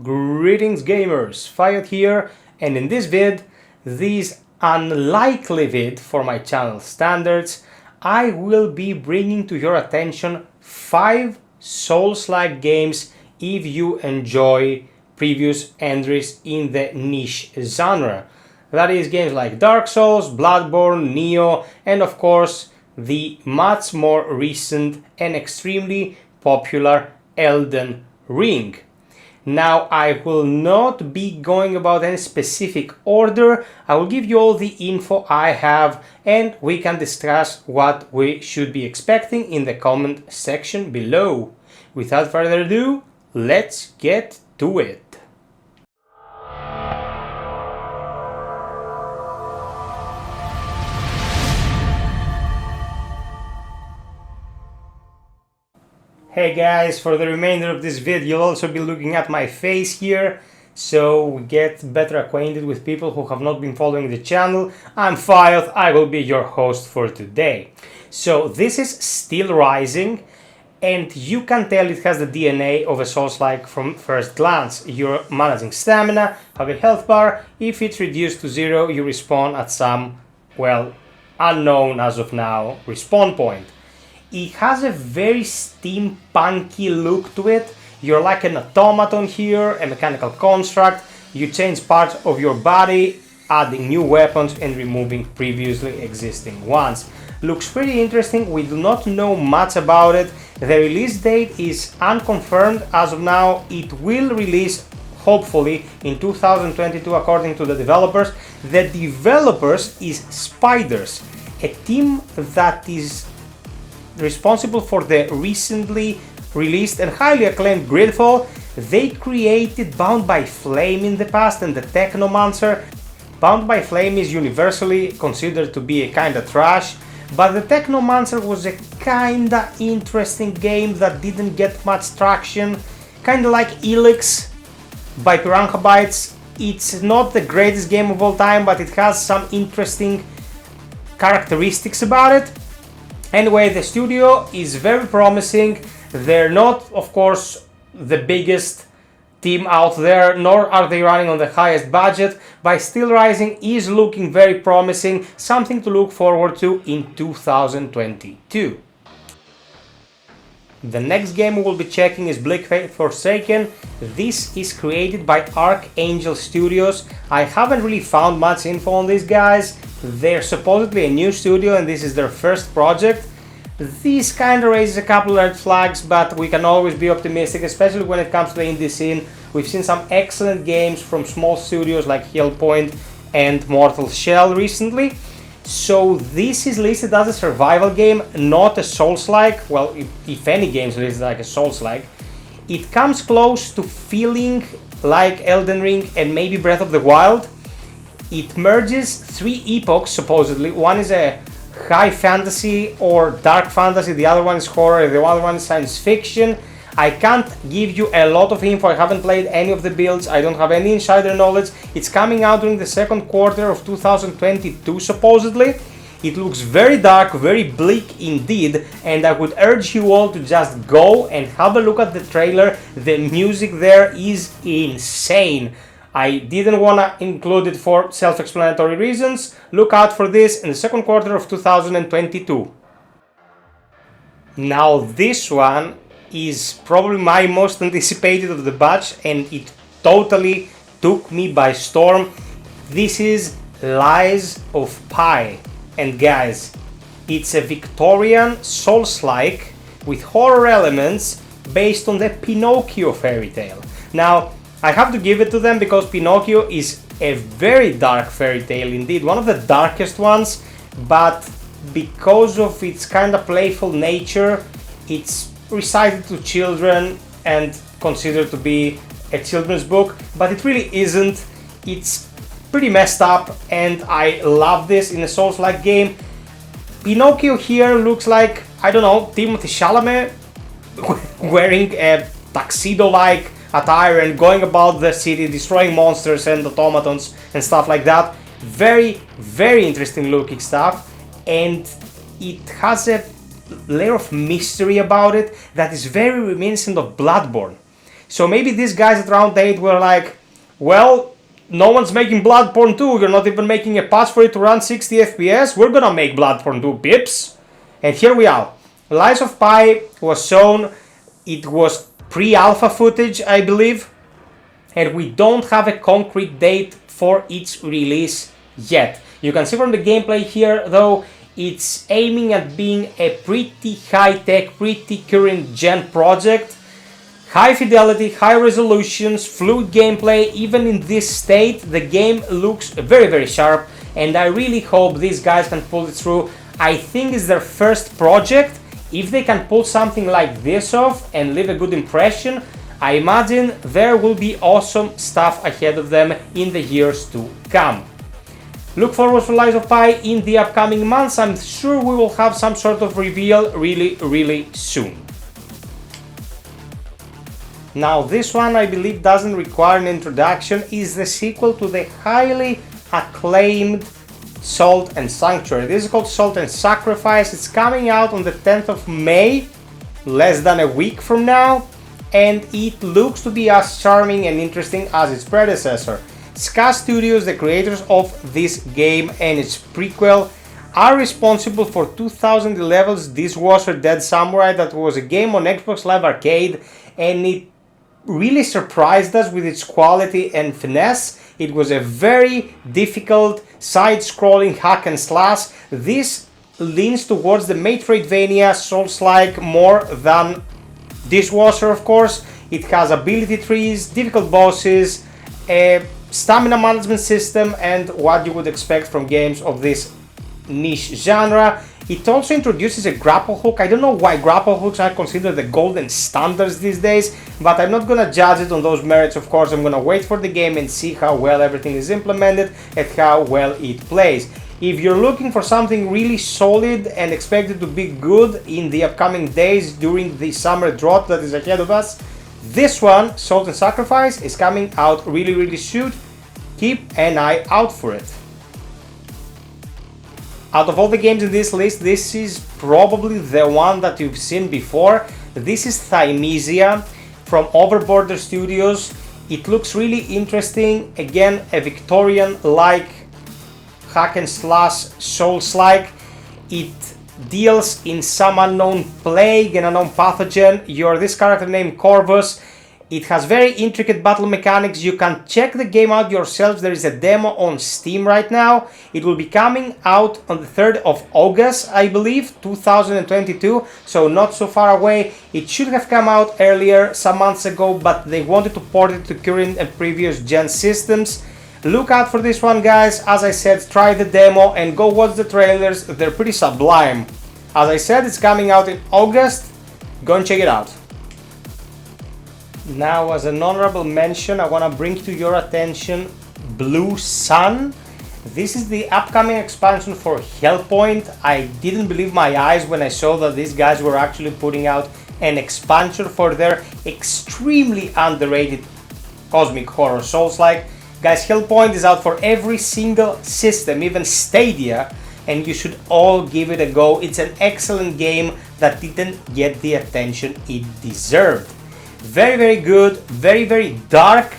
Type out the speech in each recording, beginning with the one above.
Greetings gamers, Fiat here, and in this vid, this unlikely vid for my channel standards, I will be bringing to your attention 5 Souls-like games if you enjoy previous entries in the niche genre. That is games like Dark Souls, Bloodborne, Neo, and of course the much more recent and extremely popular Elden Ring. Now, I will not be going about any specific order. I will give you all the info I have and we can discuss what we should be expecting in the comment section below. Without further ado, let's get to it. Hey guys, for the remainder of this video you'll also be looking at my face here, so we get better acquainted with people who have not been following the channel. I'm Fiat, I will be your host for today. So this is Still Rising, and you can tell it has the DNA of a Souls-like from first glance. You're managing stamina, have a health bar. If it's reduced to 0, you respawn at some, well, unknown as of now, respawn point. It has a very steampunky look to it. You're like an automaton here, a mechanical construct. You change parts of your body, adding new weapons and removing previously existing ones. Looks pretty interesting. We do not know much about it. The release date is unconfirmed as of now. It will release hopefully in 2022 according to the developers. The developers is Spiders, a team that is responsible for the recently released and highly acclaimed Gridfall. They created Bound by Flame in the past and the Technomancer. Bound by Flame is universally considered to be a kinda trash, but the Technomancer was a kinda interesting game that didn't get much traction, kinda like Elix by Piranha Bytes. It's not the greatest game of all time, but it has some interesting characteristics about it. Anyway, the studio is very promising. They're not, of course, the biggest team out there, nor are they running on the highest budget, but Still Rising is looking very promising, something to look forward to in 2022. The next game we will be checking is Bleak Fate Forsaken. This is created by Archangel Studios. I haven't really found much info on these guys. They're supposedly a new studio and this is their first project. This kind of raises a couple red flags, but we can always be optimistic, especially when it comes to the indie scene. We've seen some excellent games from small studios like Hillpoint and Mortal Shell recently. So this is listed as a survival game, not a Souls-like. Well, if any game is listed like a Souls-like. It comes close to feeling like Elden Ring and maybe Breath of the Wild. It merges 3 epochs supposedly. One is a high fantasy or dark fantasy, the other one is horror, the other one is science fiction. I can't give you a lot of info, I haven't played any of the builds, I don't have any insider knowledge. It's coming out during the second quarter of 2022 supposedly. It looks very dark, very bleak indeed, and I would urge you all to just go and have a look at the trailer. The music there is insane. I didn't want to include it for self-explanatory reasons. Look out for this in the second quarter of 2022. Now this one is probably my most anticipated of the batch and it totally took me by storm. This is Lies of Pi. And guys, it's a Victorian Souls-like with horror elements based on the Pinocchio fairy tale. Now, I have to give it to them because Pinocchio is a very dark fairy tale indeed, one of the darkest ones, but because of its kind of playful nature, it's recited to children and considered to be a children's book, but it really isn't. It's pretty messed up and I love this in a Souls-like game. Pinocchio here looks like, I don't know, Timothée Chalamet wearing a tuxedo-like attire and going about the city destroying monsters and automatons and stuff like that. Very, very interesting looking stuff, and it has a layer of mystery about it that is very reminiscent of Bloodborne. So maybe these guys at round 8 were like, well, no one's making Bloodborne 2, you're not even making a patch for it to run 60 FPS, we're gonna make Bloodborne 2, pips. And here we are. Lies of Pi was shown, it was pre-alpha footage, I believe, and we don't have a concrete date for its release yet. You can see from the gameplay here, though, it's aiming at being a pretty high-tech, pretty current-gen project. High fidelity, high resolutions, fluid gameplay. Even in this state, the game looks very, very sharp, and I really hope these guys can pull it through. I think it's their first project. If they can pull something like this off and leave a good impression, I imagine there will be awesome stuff ahead of them in the years to come. Look forward to Lies of Pi in the upcoming months. I'm sure we will have some sort of reveal really, really soon. Now this one, I believe, doesn't require an introduction, is the sequel to the highly acclaimed Salt and Sanctuary. This is called Salt and Sacrifice. It's coming out on the 10th of May, less than a week from now, and it looks to be as charming and interesting as its predecessor. Ska Studios, the creators of this game and its prequel, are responsible for 2011's Dishwasher Dead Samurai. That was a game on Xbox Live Arcade, and it really surprised us with its quality and finesse. It was a very difficult side-scrolling hack and slash. This leans towards the Metroidvania Soulslike more than Dishwasher, of course. It has ability trees, difficult bosses, a stamina management system, and what you would expect from games of this niche genre. It also introduces a grapple hook. I don't know why grapple hooks are considered the golden standards these days, but I'm not gonna judge it on those merits, of course. I'm gonna wait for the game and see how well everything is implemented and how well it plays. If you're looking for something really solid and expected to be good in the upcoming days during the summer drought that is ahead of us, this one, Salt and Sacrifice, is coming out really, really soon. Keep an eye out for it. Out of all the games in this list, this is probably the one that you've seen before. This is Thiamisia from Overborder Studios. It looks really interesting. Again, a Victorian-like hack and slash Souls-like. It deals in some unknown plague, an unknown pathogen. You're this character named Corvus. It has very intricate battle mechanics. You can check the game out yourselves. There is a demo on Steam right now. It will be coming out on the 3rd of August, I believe, 2022, so not so far away. It should have come out earlier, some months ago, but they wanted to port it to current and previous gen systems. Look out for this one, guys. As I said, try the demo and go watch the trailers. They're pretty sublime. As I said, it's coming out in August. Go and check it out. Now, as an honorable mention, I want to bring to your attention Blue Sun. This is the upcoming expansion for Hellpoint. I didn't believe my eyes when I saw that these guys were actually putting out an expansion for their extremely underrated cosmic horror Souls-like. Guys, Hellpoint is out for every single system, even Stadia, and you should all give it a go. It's an excellent game that didn't get the attention it deserved. Very, very good, very, very dark,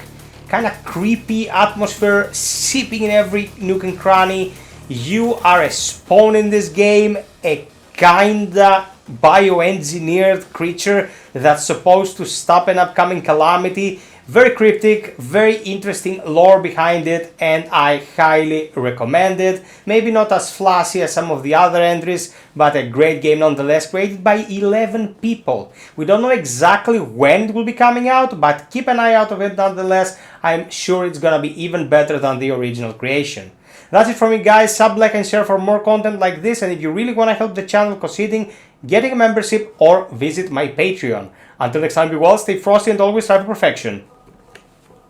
kind of creepy atmosphere seeping in every nook and cranny. You are a spawn in this game, a kinda bioengineered creature that's supposed to stop an upcoming calamity. Very cryptic, very interesting lore behind it, and I highly recommend it. Maybe not as flashy as some of the other entries, but a great game nonetheless, created by 11 people. We don't know exactly when it will be coming out, but keep an eye out of it nonetheless. I'm sure it's gonna be even better than the original creation. That's it from me, guys. Sub, like, and share for more content like this, and if you really want to help the channel, considering getting a membership or visit my Patreon. Until next time, be well, stay frosty, and always strive for perfection.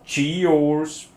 Cheers!